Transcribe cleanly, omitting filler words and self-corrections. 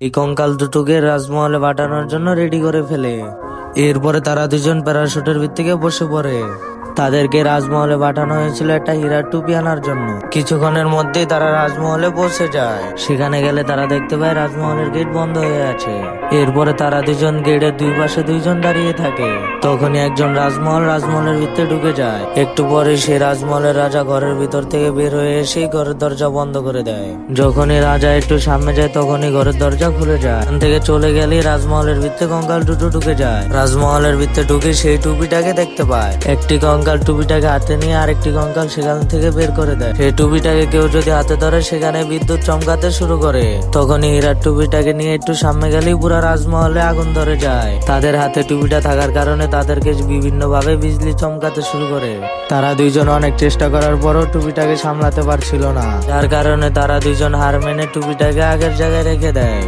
এই কঙ্কাল দুটোকে রাজমহলে পাঠানোর জন্য রেডি করে ফেলে। এরপরে তারা দুজন প্যারাশুটের ভিত্তিকে থেকে বসে পড়ে। তাদেরকে রাজমহলে পাঠানো হয়েছিল একটা হীরার টুপি আনার জন্য। কিছুক্ষণের মধ্যেই তারা রাজমহলে পৌঁছে যায়। সেখানে গেলে তারা দেখতে পায় রাজমহলের গেট বন্ধ হয়ে আছে। এরপরে তারা দুজন গেটের দুই পাশে দুইজন দাঁড়িয়ে থাকে। তখনই একজন রাজমহলের ভিতরে ঢুকে যায়। একটু পরে সে রাজমহলের রাজা ঘরের ভিতর থেকে বের হয়ে এসে ঘরের দরজা বন্ধ করে দেয়। যখনই রাজা একটু সামনে যায় তখনই ঘরের দরজা খুলে যায়। এখান থেকে চলে গেলেই রাজমহলের ভিতরে কঙ্কাল দুটো ঢুকে যায়। রাজমহলের ভিতরে ঢুকে সেই টুপিটাকে দেখতে পায়। একটি কঙ্কাল টুপিটাকে হাতে নিয়ে আরেকটি কঙ্কাল সেখান থেকে বের করে দেয়। সেই টুপিটাকে কেউ যদি হাতে ধরে সেখানে বিদ্যুৎ চমকাতে শুরু করে। তখনই হীরার টুপিটাকে নিয়ে একটু সামনে গেলেই পুরো রাজমহলে আগুন ধরে যায়। তাদের হাতে টুপিটা থাকার কারণে তাদেরকে বিভিন্ন ভাবে বিজলি চমকাতে শুরু করে। তারা দুইজন অনেক চেষ্টা করার পরও টুপিটাকে সামলাতে পারছিল না, যার কারণে তারা দুইজন হার মেনে টুপিটাকে আগের জায়গায় রেখে দেয়।